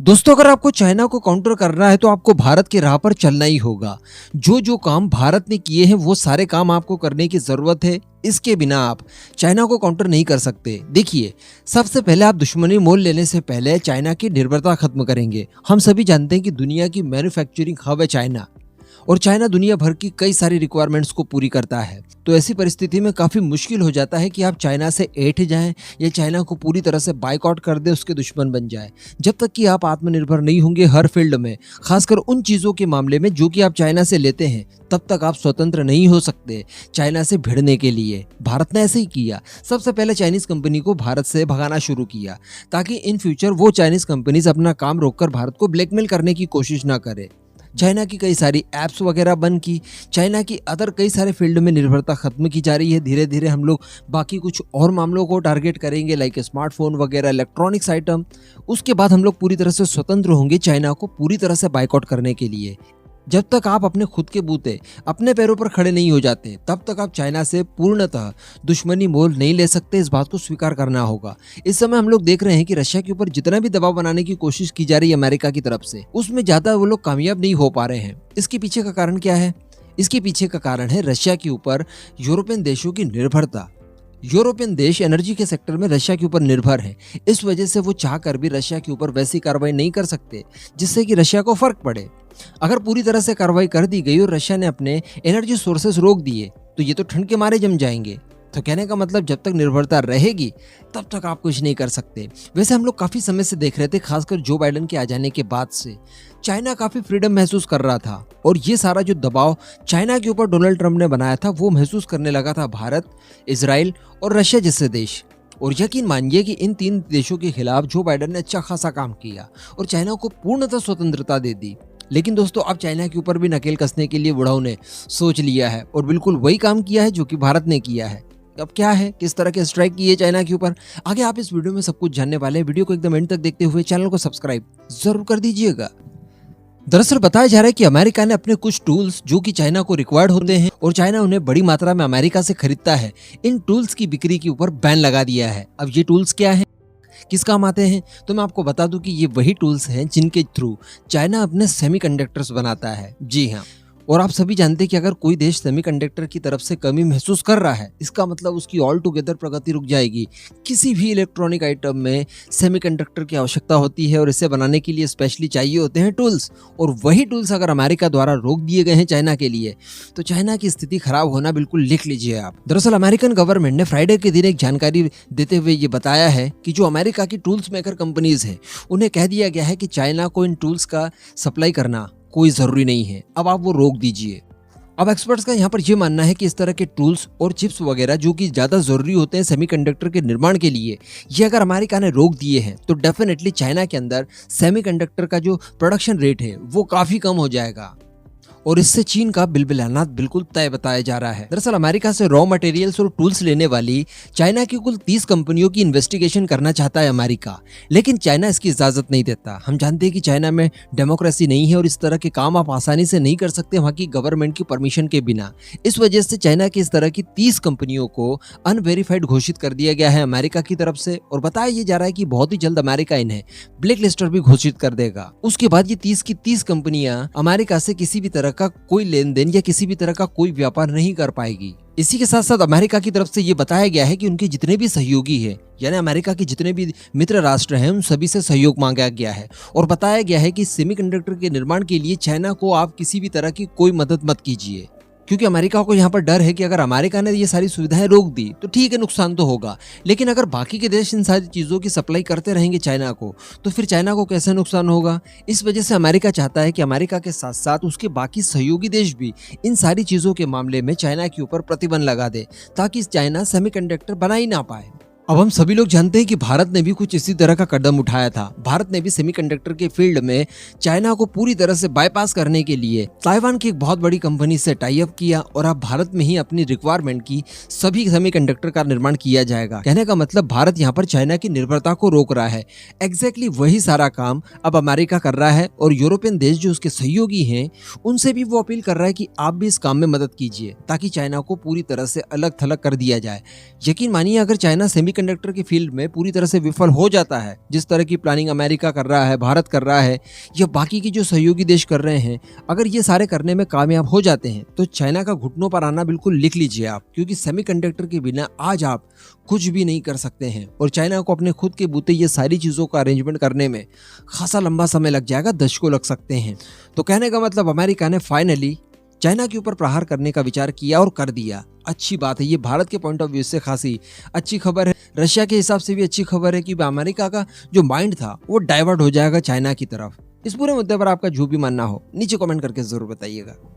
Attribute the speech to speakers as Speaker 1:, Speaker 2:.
Speaker 1: दोस्तों, अगर आपको चाइना को काउंटर करना है तो आपको भारत की राह पर चलना ही होगा। जो जो काम भारत ने किए हैं वो सारे काम आपको करने की जरूरत है। इसके बिना आप चाइना को काउंटर नहीं कर सकते। देखिए, सबसे पहले आप दुश्मनी मोल लेने से पहले चाइना की निर्भरता खत्म करेंगे। हम सभी जानते हैं कि दुनिया की मैन्युफैक्चरिंग हब है चाइना, और चाइना दुनिया भर की कई सारी रिक्वायरमेंट्स को पूरी करता है। तो ऐसी परिस्थिति में काफ़ी मुश्किल हो जाता है कि आप चाइना से ऐठ जाएं या चाइना को पूरी तरह से बाइकआउट कर दे, उसके दुश्मन बन जाए। जब तक कि आप आत्मनिर्भर नहीं होंगे हर फील्ड में, खासकर उन चीज़ों के मामले में जो कि आप चाइना से लेते हैं, तब तक आप स्वतंत्र नहीं हो सकते चाइना से भिड़ने के लिए। भारत ने ऐसे ही किया। सबसे पहले चाइनीज कंपनी को भारत से भगाना शुरू किया ताकि इन फ्यूचर वो चाइनीज कंपनीज अपना काम रोककर भारत को ब्लैकमेल करने की कोशिश ना करे। चाइना की कई सारी ऐप्स वगैरह बंद की, चाइना की अदर कई सारे फील्ड में निर्भरता खत्म की जा रही है। धीरे धीरे हम लोग बाकी कुछ और मामलों को टारगेट करेंगे, लाइक स्मार्टफोन वगैरह, इलेक्ट्रॉनिक्स आइटम। उसके बाद हम लोग पूरी तरह से स्वतंत्र होंगे चाइना को पूरी तरह से बाइकआउट करने के लिए। जब तक आप अपने खुद के बूते अपने पैरों पर खड़े नहीं हो जाते, तब तक आप चाइना से पूर्णतः दुश्मनी मोल नहीं ले सकते। इस बात को स्वीकार करना होगा। इस समय हम लोग देख रहे हैं कि रशिया के ऊपर जितना भी दबाव बनाने की कोशिश की जा रही है अमेरिका की तरफ से, उसमें ज्यादा वो लोग कामयाब नहीं हो पा रहे हैं। इसके पीछे का कारण क्या है? इसके पीछे का कारण है रशिया के ऊपर यूरोपियन देशों की निर्भरता। यूरोपियन देश एनर्जी के सेक्टर में रशिया के ऊपर निर्भर है। इस वजह से वो चाहकर भी रशिया के ऊपर वैसी कार्रवाई नहीं कर सकते जिससे कि रशिया को फर्क पड़े। अगर पूरी तरह से कार्रवाई कर दी गई और रशिया ने अपने एनर्जी सोर्सेस रोक दिए तो ये तो ठंड के मारे जम जाएंगे। तो कहने का मतलब, जब तक निर्भरता रहेगी तब तक आप कुछ नहीं कर सकते। वैसे हम लोग काफी समय से देख रहे थे, खासकर जो बाइडेन के आ जाने के बाद से चाइना काफी फ्रीडम महसूस कर रहा था, और ये सारा जो दबाव चाइना के ऊपर डोनाल्ड ट्रंप ने बनाया था वो महसूस करने लगा था भारत, इजराइल और रशिया जैसे देश। और यकीन मानिए कि इन तीन देशों के खिलाफ जो बाइडेन ने अच्छा खासा काम किया और चाइना को पूर्णतः स्वतंत्रता दे दी। लेकिन दोस्तों, अब चाइना के ऊपर भी नकेल कसने के लिए बुढ़ाओं ने सोच लिया है और बिल्कुल वही काम किया है जो कि भारत ने किया है। अब क्या है, किस तरह के स्ट्राइक किए चाइना के ऊपर, आगे आप इस वीडियो में सब कुछ जानने वाले हैं। वीडियो को एकदम एंड तक देखते हुए चैनल को सब्सक्राइब जरूर कर दीजिएगा। दरअसल बताया जा रहा है कि अमेरिका ने अपने कुछ टूल्स जो कि चाइना को रिक्वायर्ड होते हैं और चाइना उन्हें बड़ी मात्रा में अमेरिका से खरीदता है, इन टूल्स की बिक्री के ऊपर बैन लगा दिया है। अब ये टूल्स क्या हैं, किस काम आते हैं, तो मैं आपको बता दूं कि ये वही टूल्स हैं जिनके थ्रू चाइना अपने सेमीकंडक्टर्स बनाता है। जी हाँ, और आप सभी जानते हैं कि अगर कोई देश सेमीकंडक्टर की तरफ से कमी महसूस कर रहा है, इसका मतलब उसकी ऑल टुगेदर प्रगति रुक जाएगी। किसी भी इलेक्ट्रॉनिक आइटम में सेमीकंडक्टर की आवश्यकता होती है और इसे बनाने के लिए स्पेशली चाहिए होते हैं टूल्स, और वही टूल्स अगर अमेरिका द्वारा रोक दिए गए हैं चाइना के लिए, तो चाइना की स्थिति खराब होना बिल्कुल लिख लीजिए आप। दरअसल अमेरिकन गवर्नमेंट ने फ्राइडे के दिन एक जानकारी देते हुए ये बताया है कि जो अमेरिका की टूल्स मेकर कंपनीज हैं, उन्हें कह दिया गया है कि चाइना को इन टूल्स का सप्लाई करना कोई जरूरी नहीं है, अब आप वो रोक दीजिए। अब एक्सपर्ट्स का यहाँ पर ये मानना है कि इस तरह के टूल्स और चिप्स वगैरह जो कि ज्यादा जरूरी होते हैं सेमीकंडक्टर के निर्माण के लिए, ये अगर अमेरिका ने रोक दिए हैं तो डेफिनेटली चाइना के अंदर सेमीकंडक्टर का जो प्रोडक्शन रेट है वो काफी कम हो जाएगा, और इससे चीन का बिलबिलाना बिल्कुल तय बताया जा रहा है। दरअसल अमेरिका से रॉ मटेरियल्स और टूल्स लेने वाली चाइना की कुल 30 कंपनियों की इन्वेस्टिगेशन करना चाहता है अमेरिका, लेकिन चाइना इसकी इजाजत नहीं देता। हम जानते हैं कि चाइना में डेमोक्रेसी नहीं है और इस तरह के काम आप आसानी से नहीं कर सकते वहां की गवर्नमेंट की परमिशन के बिना। इस वजह से चाइना की इस तरह की 30 कंपनियों को अनवेरीफाइड घोषित कर दिया गया है अमेरिका की तरफ से, और बताया ये जा रहा है कि बहुत ही जल्द अमेरिका इन्हें ब्लैक लिस्टर भी घोषित कर देगा। उसके बाद ये 30 की 30 कंपनियां अमेरिका से किसी भी तरह का कोई लेन देन या किसी भी तरह का कोई व्यापार नहीं कर पाएगी। इसी के साथ साथ अमेरिका की तरफ से ये बताया गया है कि उनके जितने भी सहयोगी हैं, यानी अमेरिका के जितने भी मित्र राष्ट्र हैं, उन सभी से सहयोग मांगा गया है और बताया गया है कि सेमीकंडक्टर के निर्माण के लिए चाइना को आप किसी भी तरह की कोई मदद मत कीजिए, क्योंकि अमेरिका को यहाँ पर डर है कि अगर अमेरिका ने ये सारी सुविधाएं रोक दी तो ठीक है, नुकसान तो होगा, लेकिन अगर बाकी के देश इन सारी चीज़ों की सप्लाई करते रहेंगे चाइना को, तो फिर चाइना को कैसे नुकसान होगा। इस वजह से अमेरिका चाहता है कि अमेरिका के साथ साथ उसके बाकी सहयोगी देश भी इन सारी चीज़ों के मामले में चाइना के ऊपर प्रतिबंध लगा दे, ताकि चाइना सेमीकंडक्टर बना ही ना पाए। अब हम सभी लोग जानते हैं कि भारत ने भी कुछ इसी तरह का कदम उठाया था। भारत ने भी सेमीकंडक्टर के फील्ड में चाइना को पूरी तरह से बाईपास करने के लिए ताइवान की एक बहुत बड़ी कंपनी से टाई अप किया, और अब भारत में ही अपनी रिक्वायरमेंट की सभी सेमीकंडक्टर का निर्माण किया जाएगा। कहने का मतलब भारत यहाँ पर चाइना की निर्भरता को रोक रहा है। एग्जैक्टली वही सारा काम अब अमेरिका कर रहा है, और यूरोपियन देश जो उसके सहयोगी हैं उनसे भी वो अपील कर रहा है कि आप भी इस काम में मदद कीजिए ताकि चाइना को पूरी तरह से अलग थलग कर दिया जाए। यकीन मानिए, अगर चाइना सेमीकंडक्टर की फील्ड में पूरी तरह से विफल हो जाता है, जिस तरह की प्लानिंग अमेरिका कर रहा है, भारत कर रहा है या बाकी के जो सहयोगी देश कर रहे हैं, अगर ये सारे करने में कामयाब हो जाते हैं तो चाइना का घुटनों पर आना बिल्कुल लिख लीजिए आप, क्योंकि सेमीकंडक्टर के बिना आज आप कुछ भी नहीं कर सकते हैं और चाइना को अपने खुद के बूते ये सारी चीज़ों का अरेंजमेंट करने में खासा लंबा समय लग जाएगा, दशकों लग सकते हैं। तो कहने का मतलब अमेरिका ने फाइनली चाइना के ऊपर प्रहार करने का विचार किया और कर दिया। अच्छी बात है, ये भारत के पॉइंट ऑफ व्यू से खासी अच्छी खबर है। रशिया के हिसाब से भी अच्छी खबर है कि अमेरिका का जो माइंड था वो डाइवर्ट हो जाएगा चाइना की तरफ। इस पूरे मुद्दे पर आपका जो भी मानना हो नीचे कमेंट करके जरूर बताइएगा।